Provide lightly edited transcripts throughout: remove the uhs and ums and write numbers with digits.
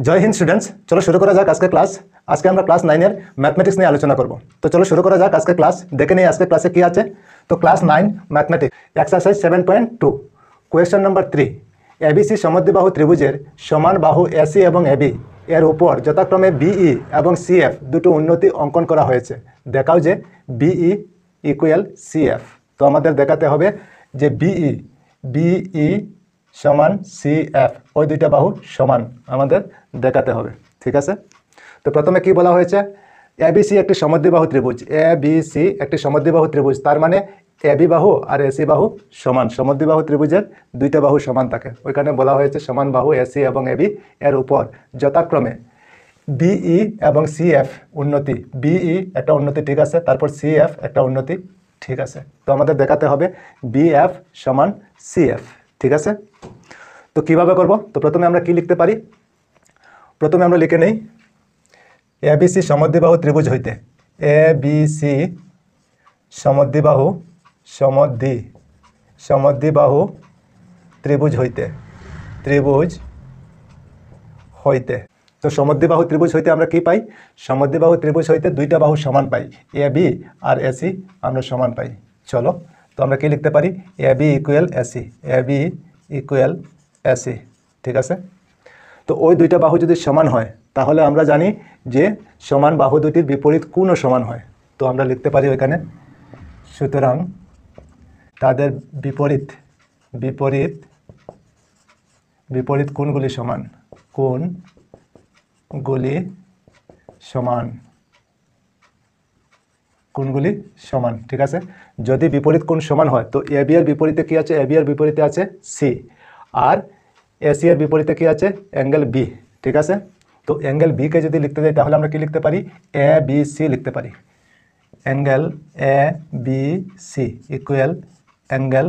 জয় Hind students, চলো শুরু করা যাক আজকে ক্লাস। আজকে আমরা ক্লাস 9 এর ম্যাথমেটিক্স নিয়ে আলোচনা করব। তো চলো শুরু করা যাক আজকে ক্লাস। দেখে নিই আজকে ক্লাসে কি আছে। তো class 9 mathematics exercise 7.2 question number 3, ABC সমদ্বিবাহু ত্রিভুজের সমান বাহু এসি এবং এবি এর উপর যথাক্রমে বিই এবং সিএফ দুটো উন্নতি অঙ্কন করা হয়েছে। দেখাও যে বিই ইকুয়াল সিএফ। তো আমাদের দেখাতে হবে যে বিই সমান সিএফ, ওই দুইটা বাহু সমান আমাদের দেখাতে হবে। ঠিক আছে, তো প্রথমে কি বলা হয়েছে, এবিসি একটি সমদ্বিবাহু ত্রিভুজ। এবিসি একটি সমদ্বিবাহু ত্রিভুজ, তার মানে এবি বাহু আর এসি বাহু সমান। সমদ্বিবাহু ত্রিভুজের দুইটা বাহু সমান থাকে। ওইখানে বলা হয়েছে সমান বাহু এসি এবং এবি এর উপর যথাক্রমে বিই এবং সিএফ উন্নতি। বিই একটা উন্নতি, ঠিক আছে, তারপর সিএফ একটা উন্নতি, ঠিক আছে। তো আমাদের দেখাতে হবে বিএফ সমান সিএফ। ঠিক আছে, তো কিভাবে করব? তো প্রথমে আমরা কি লিখতে পারি, প্রথমে আমরা লিখে নেই এবিসি সমদ্বিবাহু ত্রিভুজ হইতে, এবিসি সমদ্বিবাহু সমদ্বিবাহু ত্রিভুজ হইতে তো সমদ্বিবাহু ত্রিভুজ হইতে আমরা কি পাই? সমদ্বিবাহু ত্রিভুজ হইতে দুইটা বাহু সমান পাই, এবি আর এসি আমরা সমান পাই। চলো, তো আমরা কি লিখতে পারি? AB equal AC, AB equal AC. ঠিক আছে, তো ওই দুইটা বাহু যদি সমান হয় তাহলে আমরা জানি যে সমান বাহু দুটির বিপরীত কোণও সমান হয়। তো আমরা লিখতে পারি ওইখানে, সুতরাং তাদের বিপরীত কোণগুলি সমান, কোণগুলি সমান। ঠিক আছে, যদি বিপরীত কোণ সমান হয় তো এবি এর বিপরীতে কি আছে? এবি এর বিপরীতে আছে সি, আর এসি এর বিপরীতে কি আছে? Angle B. ঠিক আছে, তো অ্যাঙ্গেল বিকে যদি লিখতে যাই তাহলে আমরা কি লিখতে পারি? এ বি সি লিখতে পারি। Angle A B C equal angle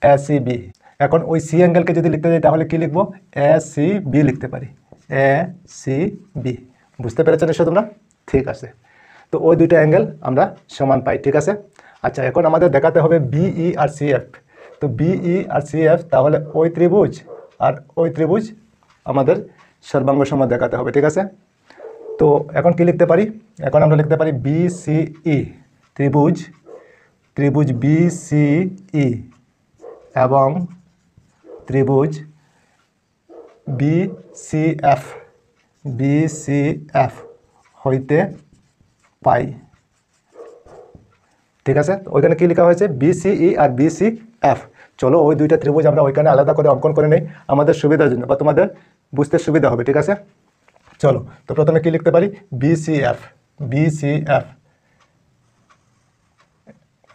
A C B. এখন ওই সি অ্যাঙ্গেলকে যদি লিখতে যাই তাহলে কি লিখবো? এ সি বি লিখতে পারি, এ সি বি। বুঝতে পেরেছেন নিশ্চয় তোমরা? ঠিক আছে, তো ওই দুইটা অ্যাঙ্গেল আমরা সমান পাই। ঠিক আছে, আচ্ছা, এখন আমাদের দেখাতে হবে বিই আর সিএফ। তো বিই আর সিএফ, তাহলে ওই ত্রিভুজ আর ওই ত্রিভুজ আমাদের সর্বাঙ্গ সম দেখাতে হবে। ঠিক আছে, তো এখন কি লিখতে পারি? এখন আমরা লিখতে পারি বিসিই, ত্রিভুজ বিসিই এবং ত্রিভুজ বিসিএফ হইতে পাই। ঠিক আছে, ওইখানে কি লেখা হয়েছে? বিসিই আর বিসিএফ। চলো ওই দুইটা ত্রিভুজ আমরা ওইখানে আলাদা করে অঙ্কন করে নেই আমাদের সুবিধার জন্য, বা তোমাদের বুঝতে সুবিধা হবে। ঠিক আছে, চলো, তো প্রথমে কি লিখতে পারি? বিসিএফ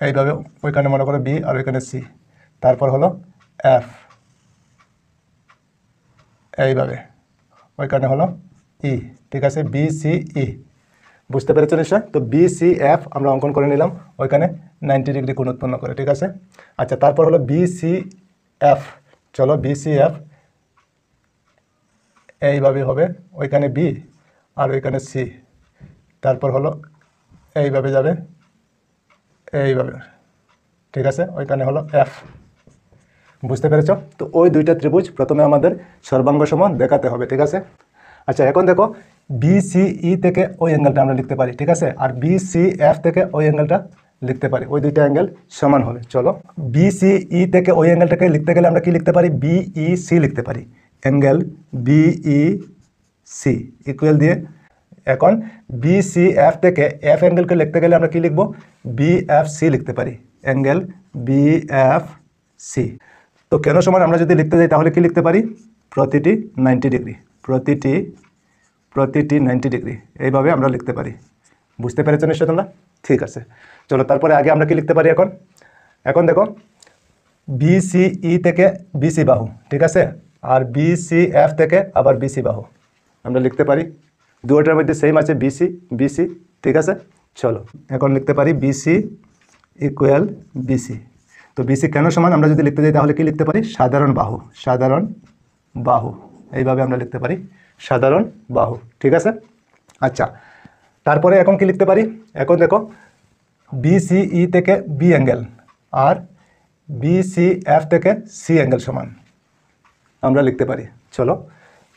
এইভাবে, ওইখানে মনে করো বি আর ওইখানে সি, তারপর হলো এফ এইভাবে, ওইখানে হলো ই। ঠিক আছে, বিসিই। বুঝতে পেরেছো নিশ্চয়? তো বিসিএফ আমরা অঙ্কন করে নিলাম ওইখানে 90 ডিগ্রি কোণ উৎপন্ন করে। ঠিক আছে, আচ্ছা, তারপর হলো বিসিএফ। চলো, বিসিএফ এইভাবে হবে, ওইখানে বি আর ওইখানে সি, তারপর হলো এইভাবে যাবে, এইভাবে। ঠিক আছে, ওইখানে হলো এফ। বুঝতে পেরেছ? তো ওই দুইটা ত্রিভুজ প্রথমে আমাদের সর্বাঙ্গ সম দেখাতে হবে। ঠিক আছে, আচ্ছা, এখন দেখো বিসিই থেকে ওই অ্যাঙ্গেলটা আমরা লিখতে পারি। ঠিক আছে, আর বিসিএফ থেকে ওই অ্যাঙ্গেলটা লিখতে পারি, ওই দুইটা অ্যাঙ্গেল সমান হবে। চলো, বিসিই থেকে ওই অ্যাঙ্গেলটাকে লিখতে গেলে আমরা কি লিখতে পারি? বিইসি লিখতে পারি, অ্যাঙ্গেল বিইসি ইকুয়াল দিয়ে। এখন বিসিএফ থেকে এফ অ্যাঙ্গেলকে লিখতে গেলে আমরা কি লিখব? বিএফসি লিখতে পারি, অ্যাঙ্গেল বিএফসি। তো কেন সমান আমরা যদি লিখতে যাই তাহলে কি লিখতে পারি? প্রতিটি 90 ডিগ্রি, প্রতিটি 90 ডিগ্রি, এইভাবে আমরা লিখতে পারি। বুঝতে পেরেছো নিশ্চয় তোমরা? ঠিক আছে, চলো, তারপরে আগে আমরা কি লিখতে পারি? এখন দেখো বিসিই থেকে বিসি বাহু, ঠিক আছে, আর বিসিএফ থেকে আবার বিসি বাহু আমরা লিখতে পারি। দুটোটার মধ্যে সেম আছে, বিসি। ঠিক আছে, চলো, এখন লিখতে পারি বিসি ইকুয়াল বিসি। তো বিসি কেন সমান আমরা যদি লিখতে যাই তাহলে কি লিখতে পারি? সাধারণ বাহু, এইভাবে আমরা লিখতে পারি, সাধারণ বাহু। ঠিক আছে, আচ্ছা, তারপরে এখন কি লিখতে পারি? এখন দেখো বিসিই থেকে বি অ্যাঙ্গেল আর বিসিএফ থেকে সি অ্যাঙ্গেল সমান আমরা লিখতে পারি। চলো,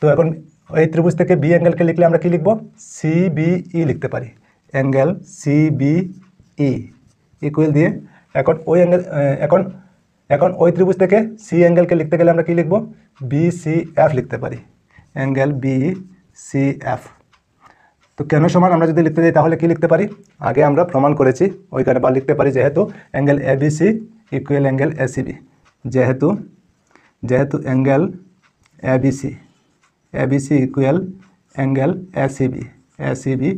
তো এখন এই ত্রিভুজ থেকে বি অ্যাঙ্গেলকে লিখলে আমরা কি লিখব, সিবিই লিখতে পারি, অ্যাঙ্গেল সিবিই ইকুয়াল দিয়ে এখন ওই অ্যাঙ্গেল এখন ওই ত্রিভুজ থেকে সি অ্যাঙ্গেলকে লিখতে গেলে আমরা কি লিখব, বিসিএফ লিখতে পারি, অ্যাঙ্গেল বিসিএফ। তো কেন সমান আমরা যদি লিখতে যাই তাহলে কি লিখতে পারি, আগে আমরা প্রমাণ করেছি ওইখানে বা লিখতে পারি যেহেতু angle ABC equal angle ACB, যেহেতু angle ABC equal angle ACB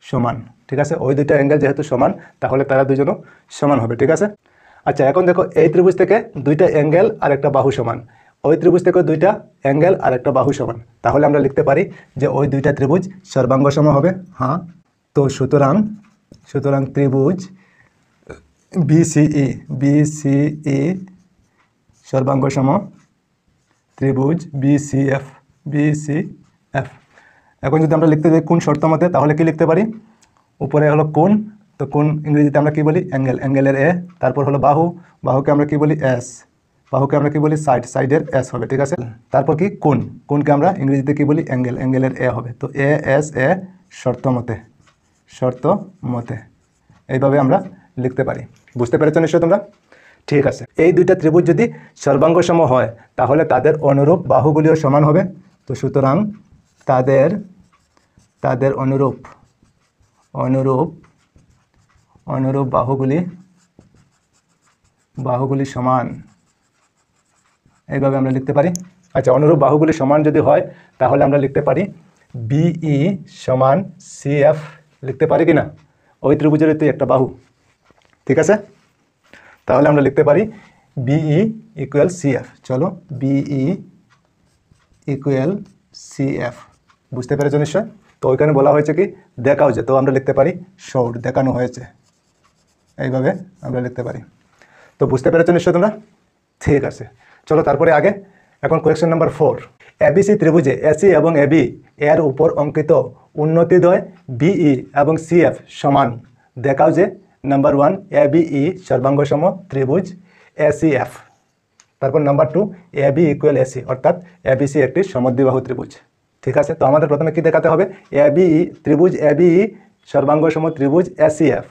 সমান, ঠিক আছে। ওই দুইটা অ্যাঙ্গেল যেহেতু সমান তাহলে তারা দুজনও সমান হবে, ঠিক আছে। আচ্ছা এখন দেখো এই ত্রিভুজ থেকে দুইটা অ্যাঙ্গেল আর একটা বাহু সমান, ওই ত্রিভুজ থেকে দুইটা অ্যাঙ্গেল আর একটা বাহু সমান, তাহলে আমরা লিখতে পারি যে ওই দুইটা ত্রিভুজ সর্বাঙ্গ সম হবে। হ্যাঁ, তো সুতরাং ত্রিভুজ বিসিই সর্বাঙ্গ সম ত্রিভুজ বিসিএফ। এখন যদি আমরা লিখতে যাই কোন শর্ত মতে তাহলে কি লিখতে পারি, উপরে হলো কোণ, তো কোণ ইংরেজিতে আমরা কি বলি, অ্যাঙ্গেলের এ, তারপর হলো বাহুকে আমরা কি বলি এস, বাহুকে আমরা কি বলি সাইডের এস হবে, ঠিক আছে। তারপর কি কোণকে আমরা ইংরেজিতে কি বলি, অ্যাঙ্গেলের এ হবে। তো এ এস এ শর্ত মতে এইভাবে আমরা লিখতে পারি। বুঝতে পেরেছো নিশ্চয় তোমরা? ঠিক আছে। এই দুইটা ত্রিভুজ যদি সর্বাঙ্গ সম হয় তাহলে তাদের অনুরূপ বাহুগুলিও সমান হবে। তো সুতরাং তাদের অনুরূপ বাহুগুলি সমান, এইভাবে আমরা লিখতে পারি। আচ্ছা, অনুরূপ বাহুগুলি সমান যদি হয় তাহলে আমরা লিখতে পারি বিই সমান সিএফ লিখতে পারি কি না, ওই ত্রিভুজের তো একটা বাহু, ঠিক আছে। তাহলে আমরা লিখতে পারি বিই ইকুয়াল সিএফ। চলো, বিই ইকুয়াল সিএফ। বুঝতে পেরেছো নিশ্চয়? তো ওইখানে বলা হয়েছে কি দেখাও যে, তো আমরা লিখতে পারি শোড, দেখানো হয়েছে, এইভাবে আমরা লিখতে পারি। তো বুঝতে পেরেছো নিশ্চয় তোমরা? ঠিক আছে, চলো তারপরে আগে। এখন কোয়েশ্চেন নাম্বার 4, এবিসি ত্রিভুজে এসি এবং এবি এর উপর অঙ্কিত উন্নতিদ্বয় বিই এবং সিএফ সমান, দেখাও যে নাম্বার 1 এবিই সর্বাঙ্গসম ত্রিভুজ এসিএফ। তারপর নাম্বার 2 এবি ইকুয়াল এসি, অর্থাৎ এবিসি একটি সমদ্বিবাহু ত্রিভুজ, ঠিক আছে। তো আমাদের প্রথমে কি দেখাতে হবে, ত্রিভুজ এবিই সর্বাঙ্গসম ত্রিভুজ এসিএফ,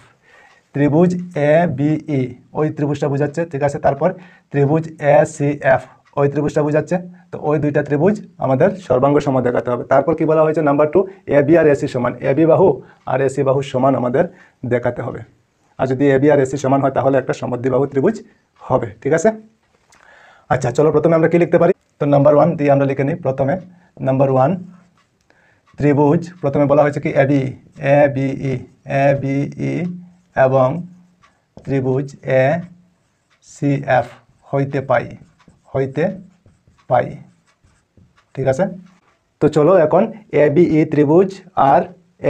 ত্রিভুজ এবিই ওই ত্রিভুজটা বোঝাচ্ছে, ঠিক আছে। তারপর ত্রিভুজ এসিএফ ওই ত্রিভুজটা বোঝাচ্ছে। তো ওই দুইটা ত্রিভুজ আমাদের সর্বাঙ্গ সম দেখাতে হবে। তারপর কি বলা হয়েছে, নাম্বার 2 এবি আর এসি সমান, এবি বাহু আর এসি বাহু সমান আমাদের দেখাতে হবে। আর যদি এবি আর এসি সমান হয় তাহলে একটা সমদ্বিবাহু ত্রিভুজ হবে, ঠিক আছে। আচ্ছা চলো প্রথমে আমরা কি লিখতে পারি, তো নাম্বার 1 দিয়ে আমরা লিখে নিই। প্রথমে নাম্বার 1 ত্রিভুজ, প্রথমে বলা হয়েছে কি এবিই এবং ত্রিভুজ এসিএফ হইতে পাই, ঠিক আছে। তো চলো এখন এবিই ত্রিভুজ আর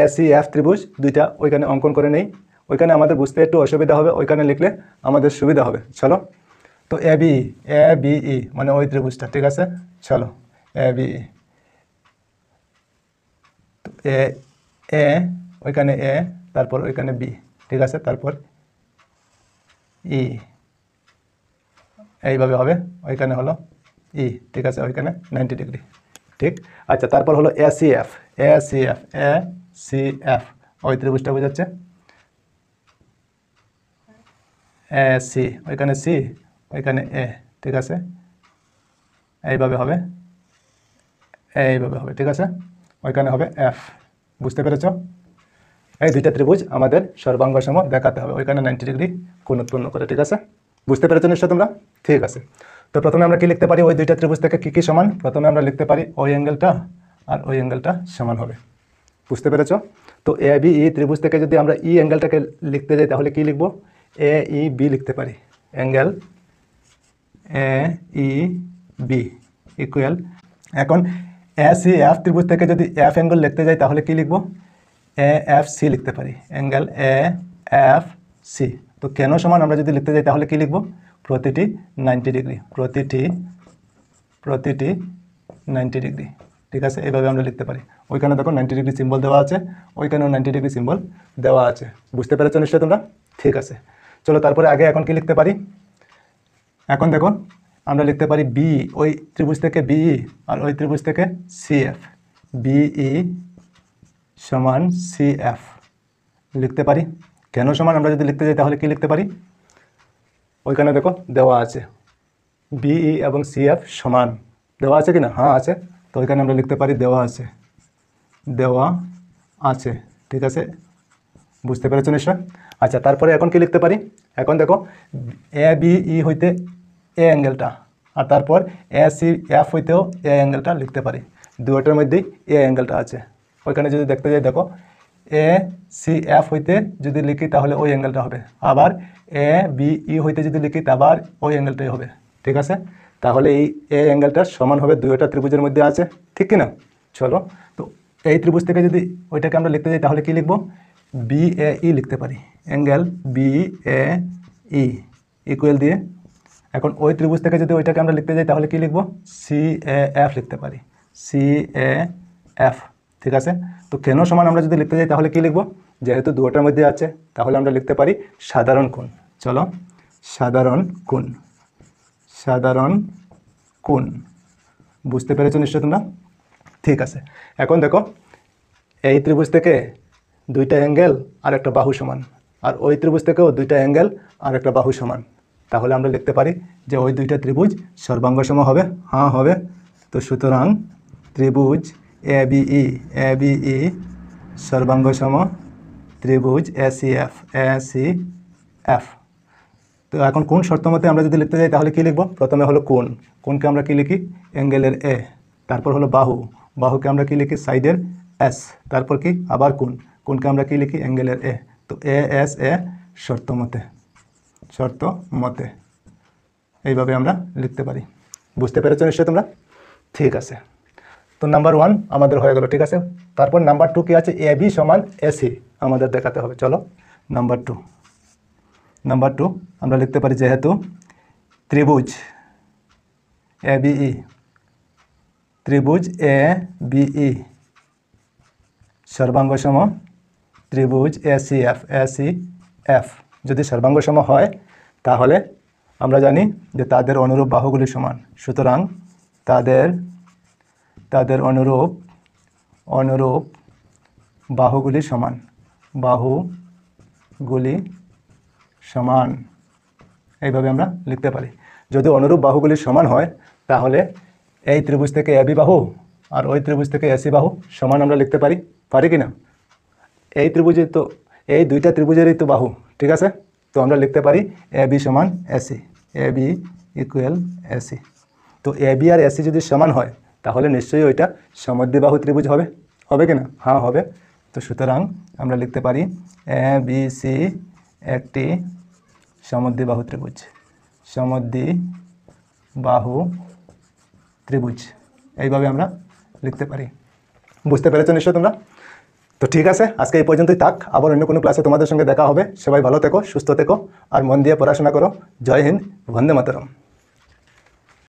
এসিএফ ত্রিভুজ দুইটা ওইখানে অঙ্কন করে নেই। ওইখানে আমাদের বুঝতে একটু অসুবিধা হবে, ওইখানে লিখলে আমাদের সুবিধা হবে। চলো, তো এবিই মানে ওই ত্রিভুজটা, ঠিক আছে। চলো এবিই, তো এ ওইখানে এ, তারপর ওইখানে বি, ঠিক আছে। তারপর ই, এইভাবে হবে। ওইখানে হলো ই, ঠিক আছে। ওইখানে 90 ডিগ্রি, ঠিক। আচ্ছা তারপর হলো এসিএফ ওই ত্রিভুজটা বোঝাচ্ছে এসি, ওইখানে সি, ওইখানে এ, ঠিক আছে। এইভাবে হবে, ঠিক আছে। ওইখানে হবে এফ। বুঝতে পেরেছ? এই দুইটা ত্রিভুজ আমাদের সর্বাঙ্গ সম দেখাতে হবে, ওইখানে 90 ডিগ্রি কোণ উৎপন্ন করে, ঠিক আছে। বুঝতে পেরেছো নিশ্চয় তোমরা? ঠিক আছে। তো প্রথমে আমরা কি লিখতে পারি, ওই দুইটা ত্রিভুজ থেকে কি সমান, প্রথমে আমরা লিখতে পারি ওই অ্যাঙ্গেলটা আর ওই অ্যাঙ্গেলটা সমান হবে। বুঝতে পেরেছো? তো এবিই ত্রিভুজ থেকে যদি আমরা ই অ্যাঙ্গেলটাকে লিখতে যাই তাহলে কি লিখবো, বি লিখতে পারি, অ্যাঙ্গেল বি ইকুয়াল। এখন এসিএফ ত্রিভুজ থেকে যদি এফ অ্যাঙ্গেল লিখতে যাই তাহলে কি লিখবো, এএফসি লিখতে পারি, অ্যাঙ্গেল এএফসি। তো কেন সমান আমরা যদি লিখতে যাই তাহলে কি লিখবো, প্রতিটি 90 ডিগ্রি, প্রতিটি 90 ডিগ্রি, ঠিক আছে। এইভাবে আমরা লিখতে পারি। ওইখানে দেখো 90 ডিগ্রি সিম্বল দেওয়া আছে, ওইখানেও 90 ডিগ্রি সিম্বল দেওয়া আছে। বুঝতে পেরেছো নিশ্চয় তোমরা? ঠিক আছে। চলো তারপরে আগে এখন কি লিখতে পারি, এখন দেখো আমরা লিখতে পারি বি, ওই ত্রিভুজ থেকে বিই আর ওই ত্রিভুজ থেকে সিএফ, বিই সমান সিএফ লিখতে পারি। কেন সমান আমরা যদি লিখতে যাই তাহলে কি লিখতে পারি? ওইখানে দেখো দেওয়া আছে বিই এবং সিএফ সমান, দেওয়া আছে কি না? হ্যাঁ আছে। তো ওইখানে আমরা লিখতে পারি দেওয়া আছে, দেওয়া আছে। ঠিক আছে, বুঝতে পেরেছো নিশ্চয়? আচ্ছা, তারপরে এখন কি লিখতে পারি? এখন দেখো এ বিই হইতে এ অ্যাঙ্গেলটা, আর তারপর এ সি এফ হইতেও এ অ্যাঙ্গেলটা লিখতে পারি। দুটোর মধ্যেই এ অ্যাঙ্গেলটা আছে। ওইখানে যদি দেখতে যাই দেখো এ সি এফ হইতে যদি লিখি তাহলে ওই অ্যাঙ্গেলটা হবে, আবার এ বিই হইতে যদি লিখি আবার ওই অ্যাঙ্গেলটাই হবে। ঠিক আছে, তাহলে এই এ অ্যাঙ্গেলটা সমান হবে দুইটা ত্রিভুজের মধ্যে আছে, ঠিক কি না? চলো, তো এই ত্রিভুজ থেকে যদি ওইটাকে আমরা লিখতে যাই তাহলে কি লিখবো? বি এ ই লিখতে পারি, angle B A E equal দিয়ে। এখন ওই ত্রিভুজ থেকে যদি ওইটাকে আমরা লিখতে যাই তাহলে কি লিখবো? সি এ এফ লিখতে পারি, সি এ এফ। ঠিক আছে, তো কেন সমান আমরা যদি লিখতে যাই তাহলে কি লিখবো? যেহেতু দুটোর মধ্যে আছে তাহলে আমরা লিখতে পারি সাধারণ কোণ। চলো, সাধারণ কোণ, সাধারণ কোণ। বুঝতে পেরেছো নিশ্চয় তোমরা? ঠিক আছে, এখন দেখো এই ত্রিভুজ থেকে দুইটা অ্যাঙ্গেল আর একটা বাহু সমান, আর ওই ত্রিভুজ থেকেও দুইটা অ্যাঙ্গেল আর একটা বাহু সমান। তাহলে আমরা লিখতে পারি যে ওই দুইটা ত্রিভুজ সর্বাঙ্গসম হবে। হ্যাঁ হবে। তো সুতরাং ত্রিভুজ এ বিই সর্বাঙ্গসম ত্রিভুজ এ সি এফ। তো এখন কোন শর্ত মতে আমরা যদি লিখতে যাই তাহলে কি লিখব? প্রথমে হলো কোণ, কোণকে আমরা কি লিখি? অ্যাঙ্গেলের এ। তারপর হলো বাহু, বাহুকে আমরা কি লিখি? সাইডের এস। তারপর কি? আবার কোণ, কোণকে আমরা কি লিখি? অ্যাঙ্গেলের এ। তো এ এস এ শর্ত মতে এইভাবে আমরা লিখতে পারি। বুঝতে পেরেছো নিশ্চয় তোমরা? ঠিক আছে, তো নাম্বার 1 আমাদের হয়ে গেল। ঠিক আছে, তারপর নাম্বার 2 কি আছে? এ বি সমান এসি আমাদের দেখাতে হবে। চলো, নাম্বার 2 আমরা লিখতে পারি যেহেতু ত্রিভুজ এ বিই সর্বাঙ্গসম ত্রিভুজ এসিএফ যদি সর্বাঙ্গসম হয় তাহলে আমরা জানি যে তাদের অনুরূপ বাহুগুলি সমান। সুতরাং তাদের অনুরূপ বাহুগুলি সমান, এইভাবে আমরা লিখতে পারি। যদি অনুরূপ বাহুগুলি সমান হয় তাহলে এই ত্রিভুজ থেকে এবি বাহু আর ওই ত্রিভুজ থেকে এসি বাহু সমান আমরা লিখতে পারি কি না? এই ত্রিভুজের তো এই দুইটা ত্রিভুজেরই তো বাহু। ঠিক আছে, তো আমরা লিখতে পারি এ বি সমান AC, A B equal AC. তো এ বি আর এসি যদি সমান হয় তাহলে নিশ্চয়ই ওইটা সমদ্বিবাহু ত্রিভুজ হবে কি না? হ্যাঁ হবে। তো সুতরাং আমরা লিখতে পারি এ বি সি একটি সমদ্বিবাহু ত্রিভুজ, এইভাবে আমরা লিখতে পারি। বুঝতে পেরেছো নিশ্চয় তোমরা? তো ঠিক আছে, আজকে এই পর্যন্তই থাক। আবার অন্য কোনো ক্লাসে তোমাদের সঙ্গে দেখা হবে। সবাই ভালো থেকো, সুস্থ থেকো আর মন দিয়ে পড়াশোনা করো। জয় হিন্দ, বন্দে মাতরম।